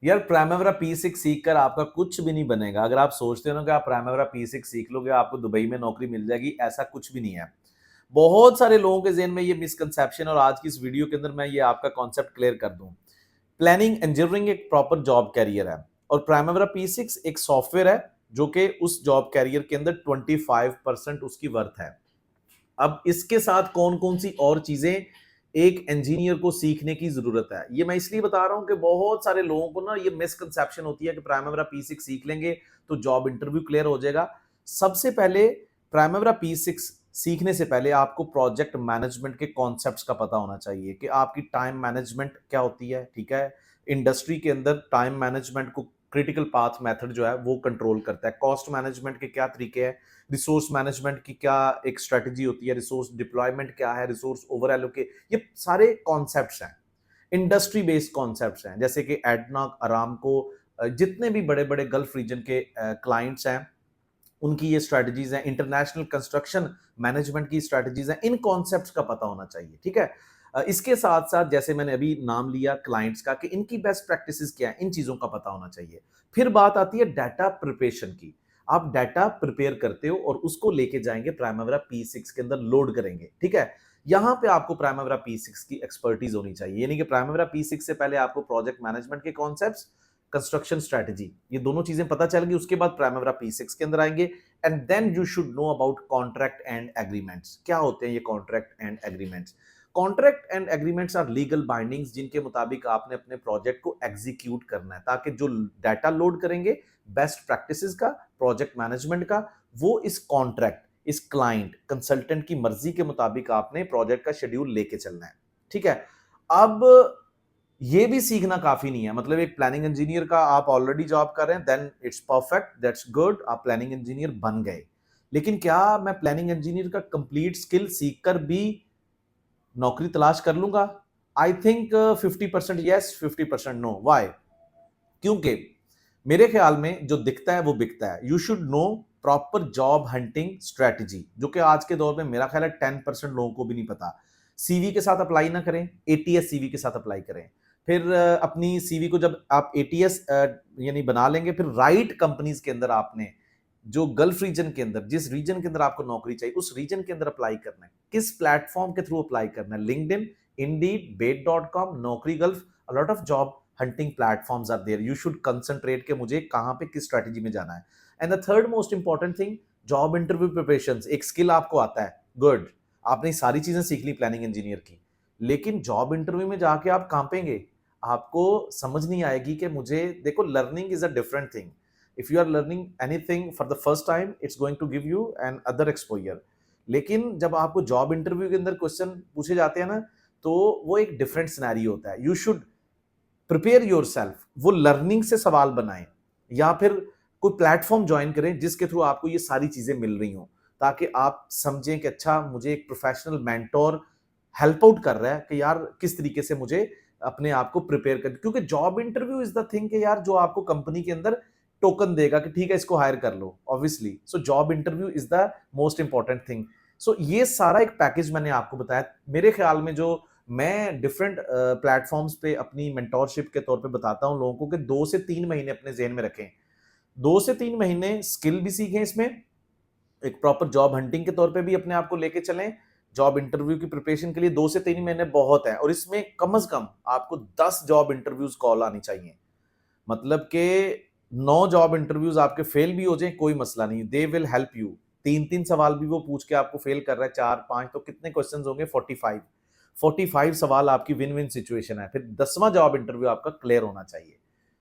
यार प्राइमेरा P6 सीख कर आपका कुछ भी नहीं बनेगा। अगर आप सोचते हो ना कि आप प्राइमेरा P6 सीख लोगे आपको दुबई में नौकरी मिल जाएगी, ऐसा कुछ भी नहीं है। बहुत सारे लोगों के ज़हन में ये मिसकंसेप्शन और आज की इस वीडियो के अंदर मैं ये आपका कॉन्सेप्ट क्लियर कर दूं। प्लानिंग इंजीनियरिंग एक प्रॉपर जॉब कैरियर है और प्राइमेरा P6 एक सॉफ्टवेयर है जो कि उस जॉब कैरियर के अंदर 25% उसकी वर्थ है। अब इसके साथ कौन-कौन सी और चीजें एक इंजीनियर को सीखने की जरूरत है, ये मैं इसलिए बता रहा हूं कि बहुत सारे लोगों को ना ये मिसकंसेप्शन होती है कि प्राइमेरा P6 सीख लेंगे तो जॉब इंटरव्यू क्लियर हो जाएगा। सबसे पहले प्राइमेरा P6 सीखने से पहले आपको प्रोजेक्ट मैनेजमेंट के कॉन्सेप्ट्स का पता होना चाहिए कि आपकी टाइम मैनेजमेंट क्या होती है, ठीक है। इंडस्ट्री के अंदर टाइम मैनेजमेंट को क्रिटिकल पाथ मेथड जो है वो कंट्रोल करता है। कॉस्ट मैनेजमेंट के क्या तरीके हैं, रिसोर्स मैनेजमेंट की क्या एक स्ट्रेटजी होती है, रिसोर्स डिप्लॉयमेंट क्या है, रिसोर्स ओवर एलोकेट, ये सारे कॉन्सेप्ट्स हैं, इंडस्ट्री बेस्ड कॉन्सेप्ट्स हैं। जैसे कि एडनॉक, अरामको, जितने भी बड़े बड़े गल्फ रीजन के क्लाइंट्स हैं उनकी ये स्ट्रेटजीज हैं, इंटरनेशनल कंस्ट्रक्शन मैनेजमेंट की स्ट्रेटजीज हैं, इन कॉन्सेप्ट्स का पता होना चाहिए, ठीक है। इसके साथ साथ जैसे मैंने अभी नाम लिया क्लाइंट्स का कि इनकी बेस्ट प्रैक्टिसेस क्या है, इन चीजों का पता होना चाहिए। फिर बात आती है डाटा प्रिपरेशन की। आप डाटा प्रिपेयर करते हो और उसको लेके जाएंगे प्राइमेरा P6 के अंदर लोड करेंगे, ठीक है। यहां पे आपको प्राइमेरा P6 की एक्सपर्टीज होनी चाहिए, यानी कि प्राइमेरा P6 से पहले आपको प्रोजेक्ट मैनेजमेंट के कॉन्सेप्ट्स, कंस्ट्रक्शन स्ट्रेटजी, ये दोनों चीजें पता चल गई। उसके बाद प्राइमेरा P6 के अंदर आएंगे and then you should know about contract and agreements. क्या होते हैं ये contract and agreements? Contract and agreements are legal bindings जिनके मुताबिक आपने अपने प्रोजेक्ट को एग्जीक्यूट करना है, ताकि जो डाटा लोड करेंगे बेस्ट प्रैक्टिसेस का, प्रोजेक्ट मैनेजमेंट का, वो इस कॉन्ट्रैक्ट, इस क्लाइंट कंसल्टेंट की मर्जी के मुताबिक आपने प्रोजेक्ट का शेड्यूल लेके चलना है, ठीक है। अब ये भी सीखना काफी नहीं है, मतलब एक प्लानिंग इंजीनियर का आप ऑलरेडी जॉब कर रहे हैं, then it's perfect, that's good, आप प्लानिंग इंजीनियर बन गए। लेकिन क्या मैं प्लानिंग इंजीनियर का कंप्लीट स्किल सीखकर भी नौकरी तलाश कर लूंगा? I think 50% yes, 50% no. Why? क्योंकि मेरे ख्याल में जो दिखता है वो बिकता है। You should no proper job hunting strategy, जो कि आज के दौर में मेरा ख्याल है 10% लोगों को भी नहीं पता। सीवी के साथ अप्लाई ना करें, एटीएस सीवी के साथ अप्लाई करें। फिर अपनी सीवी को जब आप एटीएस यानी बना लेंगे, फिर राइट कंपनीज के अंदर आपने जो गल्फ रीजन के अंदर, जिस रीजन के अंदर आपको नौकरी चाहिए उस रीजन के अंदर अप्लाई करना है। किस प्लेटफॉर्म के थ्रू अप्लाई करना है? लिंक्डइन, इंडीड, बेट.com, Naukri Gulf, a lot of job hunting platforms are there. You should concentrate के मुझे कहां पे किस स्ट्रेटजी में जाना है। And the third most important thing, job interview preparation. एक स्किल आपको आता है, गुड, आपने सारी चीजें सीख ली प्लानिंग इंजीनियर की, लेकिन जॉब इंटरव्यू में जाके आप कांपेंगे, आपको समझ नहीं आएगी कि मुझे देखो, learning is a different thing. If you are learning anything for the first time, it's going to give you another exposure. लेकिन जब आपको जॉब इंटरव्यू के अंदर क्वेश्चन पूछे जाते हैं ना, तो वो एक डिफरेंट सिनेरियो होता है। You should prepare your self, वो लर्निंग से सवाल बनाएं या फिर कोई प्लेटफॉर्म ज्वाइन करें जिसके थ्रू आपको ये सारी चीजें मिल रही हो, ताकि आप समझें कि अच्छा, मुझे एक प्रोफेशनल मेंटोर हेल्प आउट कर रहा है कि यार किस तरीके से मुझे अपने आप को प्रिपेयर कर। क्योंकि job interview is the thing कि यार जो आपको कंपनी के अंदर टोकन देगा कि ठीक है इसको हायर कर लो, obviously. So job interview is the most important thing. So ये सारा एक पैकेज मैंने आपको बताया। मेरे ख्याल में जो मैं डिफरेंट प्लेटफॉर्म्स पे अपनी मेंटोरशिप के तौर पे बताता हूं लोगों को कि 2 से 3 महीने अपने जेहन में रखें। 2 से 3 महीने स्किल भी सीखें इसमें, एक प्रॉपर जॉब हंटिंग के तौर पे भी अपने आप को लेके चलें। जॉब इंटरव्यू की प्रिपरेशन के लिए 2 से 3 महीने बहुत है, और इसमें कम से कम आपको 10 जॉब इंटरव्यूज कॉल आनी चाहिए। मतलब के 9 जॉब इंटरव्यूज आपके फेल भी हो जाए कोई मसला नहीं, दे विल हेल्प यू। 3-3 सवाल भी वो पूछ के आपको फेल कर रहा है, 4-5, तो कितने क्वेश्चंस होंगे? 45। 45 सवाल आपकी विन विन सिचुएशन है, फिर 10वां जॉब इंटरव्यू आपका क्लियर होना चाहिए।